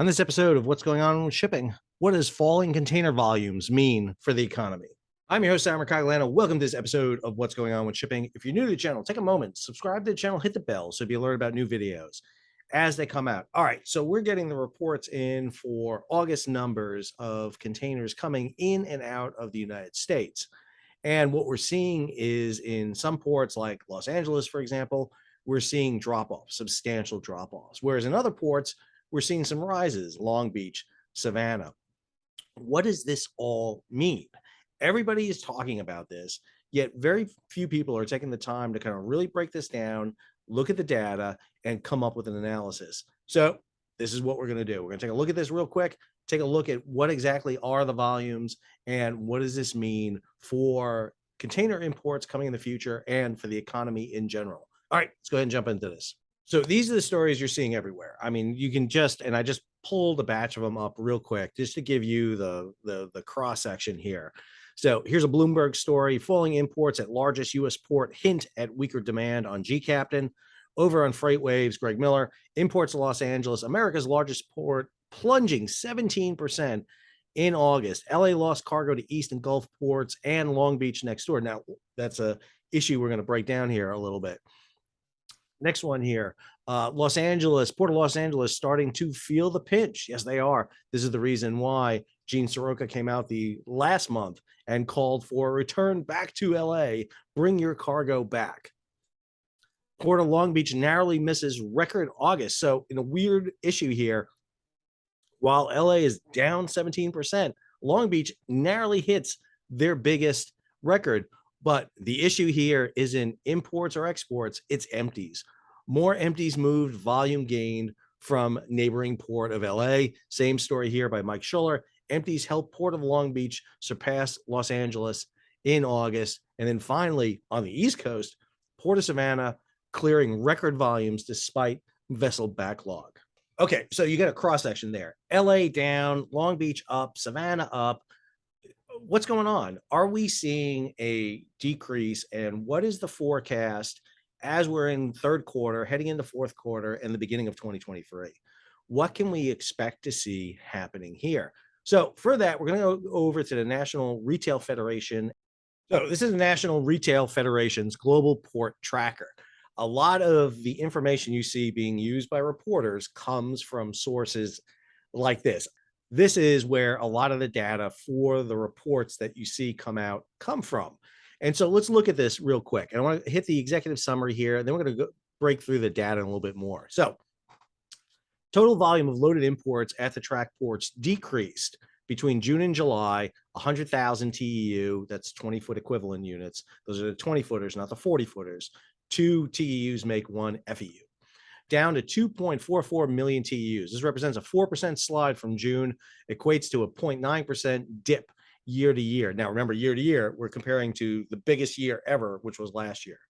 On this episode of What's Going On with Shipping, what does falling container volumes mean for the economy? I'm your host, Sam Mercagliano. Welcome to this episode of What's Going On with Shipping. If you're new to the channel, take a moment, subscribe to the channel, hit the bell so you'll be alerted about new videos as they come out. All right, so we're getting the reports in for August numbers of containers coming in and out of the United States. And what we're seeing is in some ports like Los Angeles, for example, we're seeing drop-offs, substantial drop-offs. Whereas in other ports, we're seeing some rises, Long Beach, Savannah. What does this all mean? Everybody is talking about this, yet very few people are taking the time to kind of really break this down, look at the data, and come up with an analysis. So this is what we're going to do. We're going to take a look at this real quick, take a look at what exactly are the volumes and what does this mean for container imports coming in the future and for the economy in general. All right, let's go ahead and jump into this. So these are the stories you're seeing everywhere. I mean, you can just, and I just pulled a batch of them up real quick just to give you the cross section here. So here's a Bloomberg story: falling imports at largest U.S. port hint at weaker demand on G-Captain. Over on Freight Waves, Greg Miller: imports to Los Angeles, America's largest port, plunging 17% in August. LA lost cargo to East and Gulf ports and Long Beach next door. Now, that's a issue we're going to break down here a little bit. Next one here, Los Angeles, Port of Los Angeles starting to feel the pinch. Yes, they are. This is the reason why Gene Soroka came out the last month and called for a return back to LA. Bring your cargo back. Port of Long Beach narrowly misses record August. So in a weird issue here, while LA is down 17%, Long Beach narrowly hits their biggest record. But the issue here isn't imports or exports, it's empties. More empties moved, volume gained from neighboring port of LA. Same story here by Mike Schuller. Empties helped Port of Long Beach surpass Los Angeles in August. And then finally, on the East Coast, Port of Savannah clearing record volumes despite vessel backlog. Okay, so you get a cross section there. LA down, Long Beach up, Savannah up. What's going on? Are we seeing a decrease? And what is the forecast as we're in third quarter, heading into fourth quarter, and the beginning of 2023? What can we expect to see happening here? So for that, we're going to go over to the National Retail Federation. So this is the National Retail Federation's Global Port Tracker. A lot of the information you see being used by reporters comes from sources like this. This is where a lot of the data for the reports that you see come from. And so let's look at this real quick. And I want to hit the executive summary here, and then we're going to break through the data a little bit more. So total volume of loaded imports at the track ports decreased between June and July, 100,000 TEU, that's 20-foot equivalent units. Those are the 20-footers, not the 40-footers. 2 TEUs make 1 FEU. Down to 2.44 million TEUs. This represents a 4% slide from June, equates to a 0.9% dip year to year. Now, remember, year to year, we're comparing to the biggest year ever, which was last year.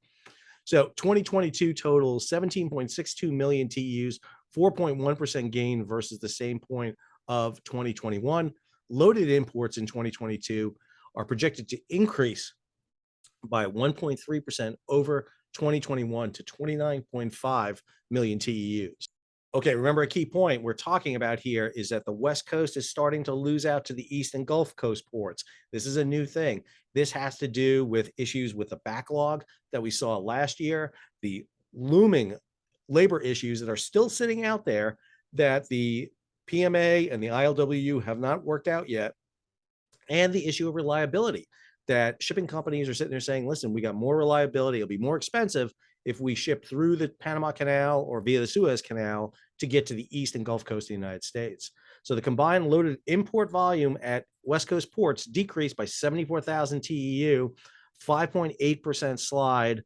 So 2022 total 17.62 million TEUs, 4.1% gain versus the same point of 2021. Loaded imports in 2022 are projected to increase by 1.3% over 2021 to 29.5 million TEUs. Okay, remember a key point we're talking about here is that the West Coast is starting to lose out to the East and Gulf Coast ports. This is a new thing. This has to do with issues with the backlog that we saw last year, the looming labor issues that are still sitting out there that the PMA and the ILWU have not worked out yet, and the issue of reliability that shipping companies are sitting there saying, listen, we got more reliability. It'll be more expensive if we ship through the Panama Canal or via the Suez Canal to get to the East and Gulf Coast of the United States. So the combined loaded import volume at West Coast ports decreased by 74,000 TEU, 5.8% slide.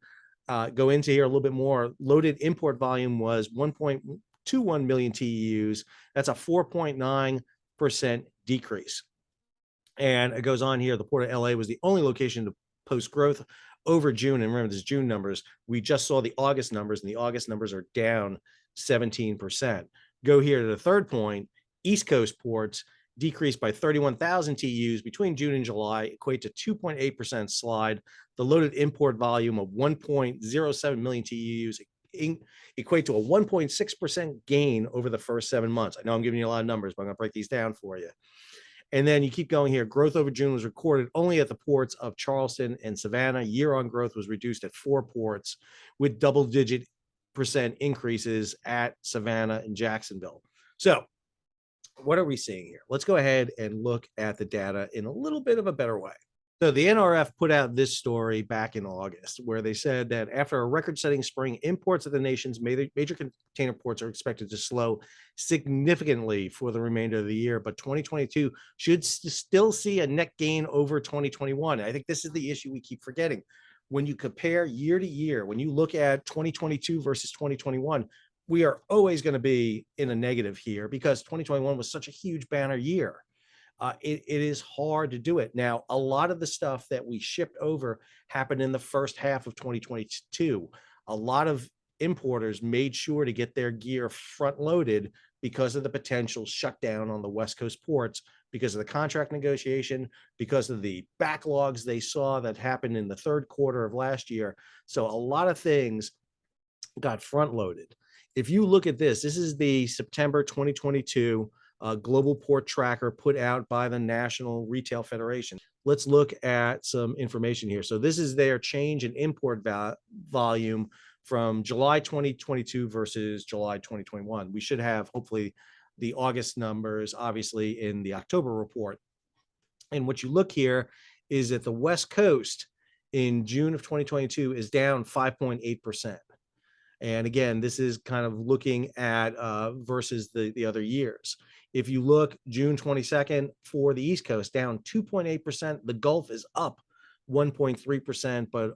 Go into here a little bit more. Loaded import volume was 1.21 million TEUs. That's a 4.9% decrease. And it goes on here, the Port of LA was the only location to post growth over June. And remember, this June numbers, we just saw the August numbers, and the August numbers are down 17%. Go here to the third point, East Coast ports decreased by 31,000 TEUs between June and July, equate to 2.8% slide. The loaded import volume of 1.07 million TEUs equate to a 1.6% gain over the first 7 months. I know I'm giving you a lot of numbers, but I'm going to break these down for you. And then you keep going here. Growth over June was recorded only at the ports of Charleston and Savannah. Year-on growth was reduced at 4 ports, with double-digit percent increases at Savannah and Jacksonville. So what are we seeing here? Let's go ahead and look at the data in a little bit of a better way. So the NRF put out this story back in August, where they said that after a record-setting spring, imports at the nation's major container ports are expected to slow significantly for the remainder of the year, but 2022 should still see a net gain over 2021. I think this is the issue we keep forgetting. When you compare year to year, when you look at 2022 versus 2021, we are always going to be in a negative here because 2021 was such a huge banner year. It is hard to do it. Now, a lot of the stuff that we shipped over happened in the first half of 2022. A lot of importers made sure to get their gear front loaded because of the potential shutdown on the West Coast ports, because of the contract negotiation, because of the backlogs they saw that happened in the third quarter of last year. So a lot of things got front loaded. If you look at this is the September 2022 global port tracker put out by the National Retail Federation. Let's look at some information here. So this is their change in import volume from July 2022 versus July 2021. We should have hopefully the August numbers, obviously, in the October report. And what you look here is that the West Coast in June of 2022 is down 5.8%. And again, this is kind of looking at versus the other years. If you look June 22nd for the East Coast, down 2.8%. The Gulf is up 1.3%, but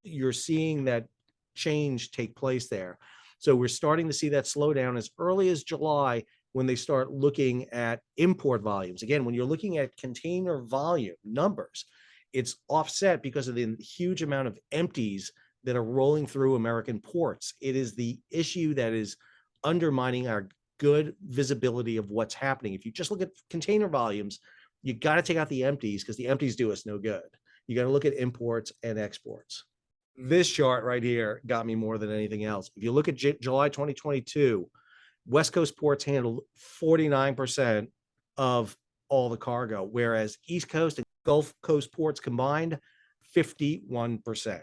you're seeing that change take place there. So we're starting to see that slowdown as early as July when they start looking at import volumes. Again, when you're looking at container volume numbers, it's offset because of the huge amount of empties that are rolling through American ports. It is the issue that is undermining our good visibility of what's happening. If you just look at container volumes, you got to take out the empties because the empties do us no good. You got to look at imports and exports. This chart right here got me more than anything else. If you look at July 2022, West Coast ports handled 49% of all the cargo, whereas East Coast and Gulf Coast ports combined, 51%.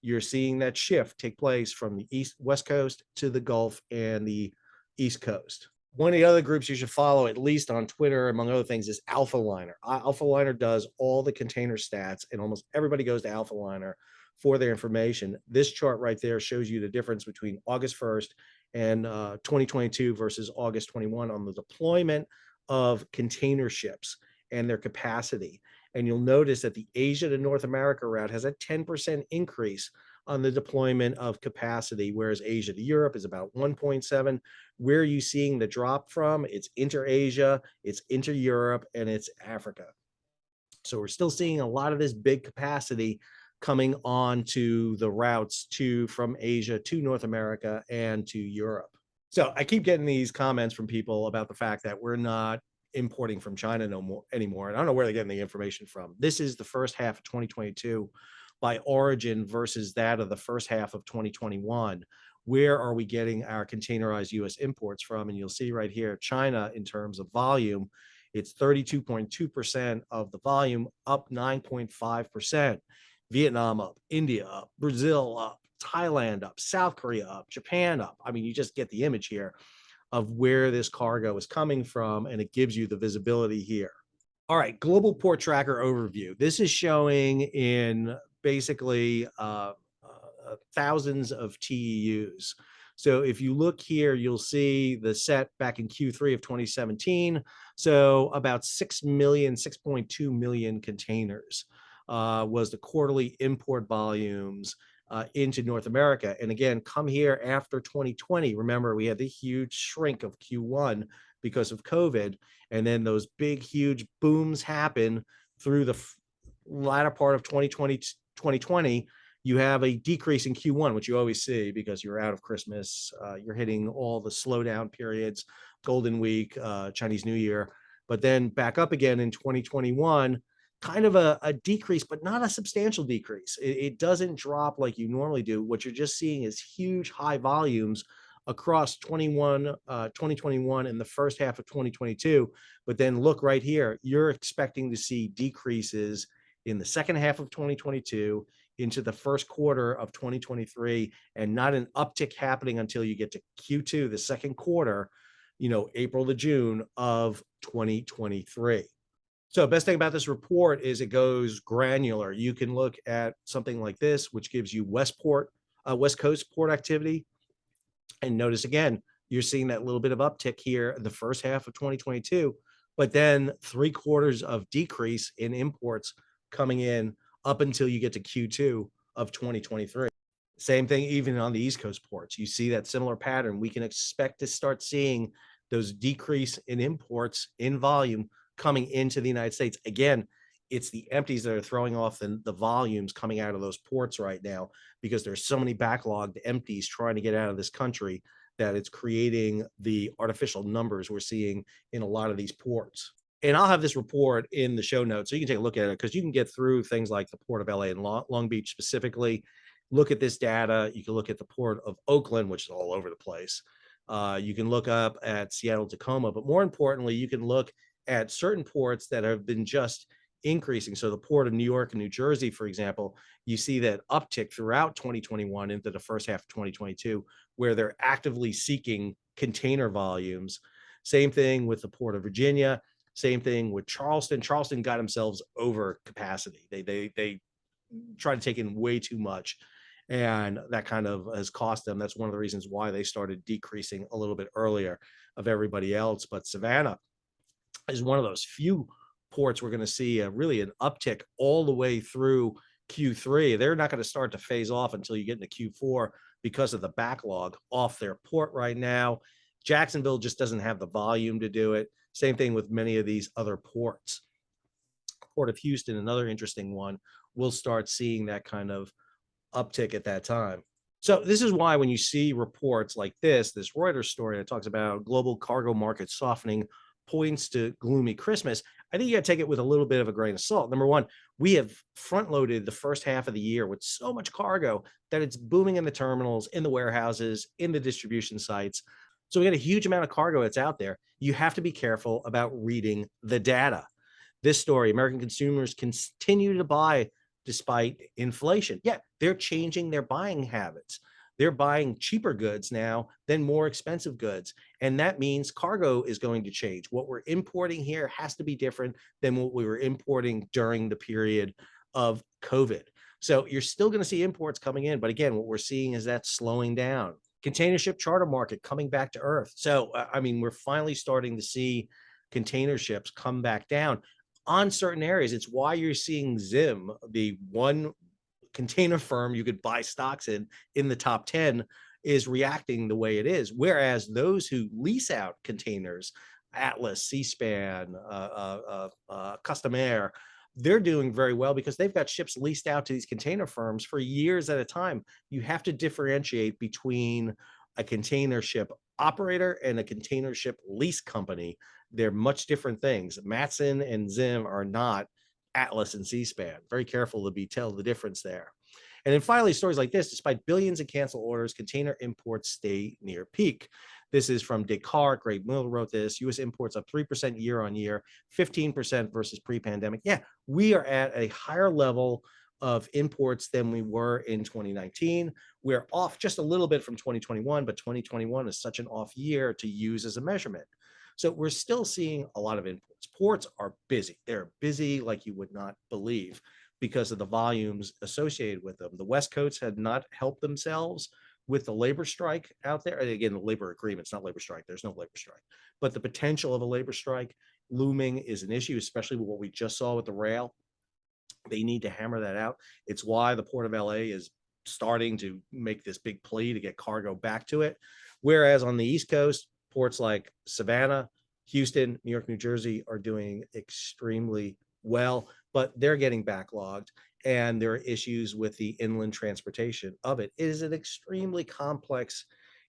You're seeing that shift take place from the West Coast to the Gulf and the East Coast. One of the other groups you should follow, at least on Twitter, among other things, is Alphaliner. Alphaliner does all the container stats, and almost everybody goes to Alphaliner for their information. This chart right there shows you the difference between August 1st and 2022 versus August 21 on the deployment of container ships and their capacity. And you'll notice that the Asia to North America route has a 10% increase on the deployment of capacity, whereas Asia to Europe is about 1.7. Where are you seeing the drop from? It's inter-Asia, it's inter-Europe, and it's Africa. So we're still seeing a lot of this big capacity coming on to the routes from Asia to North America and to Europe. So I keep getting these comments from people about the fact that we're not importing from China anymore. And I don't know where they're getting the information from. This is the first half of 2022 by origin versus that of the first half of 2021. Where are we getting our containerized US imports from? And you'll see right here, China, in terms of volume, it's 32.2% of the volume, up 9.5%. Vietnam up, India up, Brazil up, Thailand up, South Korea up, Japan up. I mean, you just get the image here of where this cargo is coming from, and it gives you the visibility here. All right, global port tracker overview. This is showing in basically thousands of TEUs. So if you look here, you'll see the set back in Q3 of 2017. So about 6.2 million containers was the quarterly import volumes into North America. And again, come here after 2020. Remember, we had the huge shrink of Q1 because of COVID. And then those big, huge booms happen through the latter part of 2020. You have a decrease in Q1, which you always see because you're out of Christmas. You're hitting all the slowdown periods, Golden Week, Chinese New Year. But then back up again in 2021, kind of a decrease, but not a substantial decrease. It doesn't drop like you normally do. What you're just seeing is huge high volumes across 2021 and the first half of 2022. But then look right here, you're expecting to see decreases in the second half of 2022 into the first quarter of 2023, and not an uptick happening until you get to Q2, the second quarter, April to June of 2023. So best thing about this report is it goes granular. You can look at something like this, which gives you West Coast port activity. And notice again, you're seeing that little bit of uptick here in the first half of 2022, but then 3/4 of decrease in imports coming in up until you get to Q2 of 2023. Same thing even on the East Coast ports. You see that similar pattern. We can expect to start seeing those decrease in imports in volume coming into the United States. Again, it's the empties that are throwing off the volumes coming out of those ports right now, because there's so many backlogged empties trying to get out of this country that it's creating the artificial numbers we're seeing in a lot of these ports. And I'll have this report in the show notes so you can take a look at it, because you can get through things like the Port of LA and Long Beach specifically. Look at this data. You can look at the Port of Oakland, which is all over the place. You can look up at Seattle, Tacoma, but more importantly, you can look at certain ports that have been just increasing. So the Port of New York and New Jersey, for example, you see that uptick throughout 2021 into the first half of 2022, where they're actively seeking container volumes. Same thing with the Port of Virginia. Same thing with Charleston. Charleston got themselves over capacity. They tried to take in way too much, and that kind of has cost them. That's one of the reasons why they started decreasing a little bit earlier of everybody else. But Savannah is one of those few ports we're going to see really an uptick all the way through Q3. They're not going to start to phase off until you get into Q4 because of the backlog off their port right now. Jacksonville just doesn't have the volume to do it. Same thing with many of these other ports. Port of Houston, another interesting one, we'll start seeing that kind of uptick at that time. So this is why when you see reports like this Reuters story that talks about global cargo market softening points to gloomy Christmas, I think you got to take it with a little bit of a grain of salt. Number one, we have front loaded the first half of the year with so much cargo that it's booming in the terminals, in the warehouses, in the distribution sites. So we got a huge amount of cargo that's out there. You have to be careful about reading the data. This story, American consumers continue to buy despite inflation. Yeah, they're changing their buying habits. They're buying cheaper goods now than more expensive goods. And that means cargo is going to change. What we're importing here has to be different than what we were importing during the period of COVID. So you're still going to see imports coming in. But again, what we're seeing is that slowing down. Containership charter market coming back to earth. So, I mean, we're finally starting to see container ships come back down on certain areas. It's why you're seeing Zim, the one container firm you could buy stocks in the top 10, is reacting the way it is. Whereas those who lease out containers, Atlas, C-SPAN, Custom Air, they're doing very well because they've got ships leased out to these container firms for years at a time. You have to differentiate between a container ship operator and a container ship lease company. They're much different things. Matson and Zim are not Atlas and C-SPAN. Very careful to tell the difference there. And then finally, stories like this: despite billions in canceled orders, container imports stay near peak. This is from Descartes. Greg Miller wrote this. U.S. imports up 3% year on year, 15% versus pre-pandemic. Yeah, we are at a higher level of imports than we were in 2019. We're off just a little bit from 2021, but 2021 is such an off year to use as a measurement. So we're still seeing a lot of imports. Ports are busy. They're busy like you would not believe because of the volumes associated with them. The West Coast had not helped themselves with the labor strike out there. And again, the labor agreement's not labor strike. There's no labor strike. But the potential of a labor strike looming is an issue, especially with what we just saw with the rail. They need to hammer that out. It's why the Port of LA is starting to make this big plea to get cargo back to it. Whereas on the East Coast, ports like Savannah, Houston, New York, New Jersey are doing extremely well, but they're getting backlogged, and there are issues with the inland transportation of it. It is an extremely complex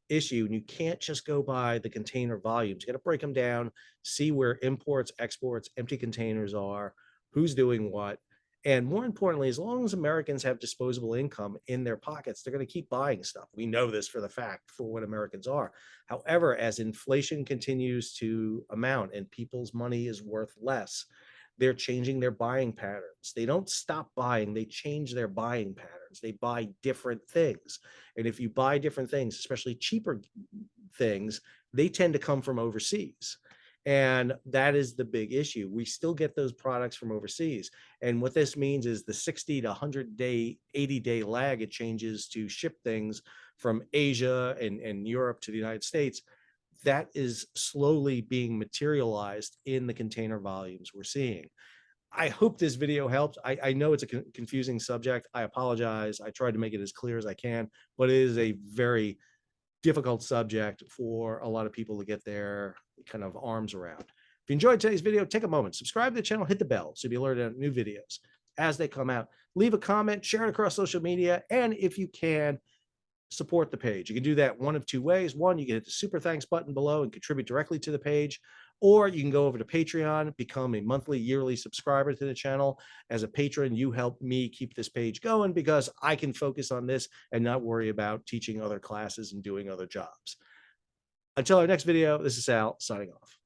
issue, and you can't just go by the container volumes. You got to break them down, see where imports, exports, empty containers are, who's doing what. And more importantly, as long as Americans have disposable income in their pockets, they're going to keep buying stuff. We know this for the fact for what Americans are. However, as inflation continues to amount and people's money is worth less, they're changing their buying patterns. They don't stop buying, they change their buying patterns. They buy different things. And if you buy different things, especially cheaper things, they tend to come from overseas. And that is the big issue. We still get those products from overseas. And what this means is the 60 to 100-day, 80-day lag it changes to ship things from Asia and Europe to the United States. That is slowly being materialized in the container volumes we're seeing. I hope this video helped. I know it's a confusing subject. I apologize. I tried to make it as clear as I can, but it is a very difficult subject for a lot of people to get their kind of arms around. If you enjoyed today's video, take a moment, subscribe to the channel, hit the bell so you'll be alerted on new videos as they come out. Leave a comment, share it across social media, and if you can, support the page. You can do that one of two ways. One, you can hit the super thanks button below and contribute directly to the page, or you can go over to Patreon, become a monthly, yearly subscriber to the channel. As a patron, you help me keep this page going because I can focus on this and not worry about teaching other classes and doing other jobs. Until our next video, this is Sal signing off.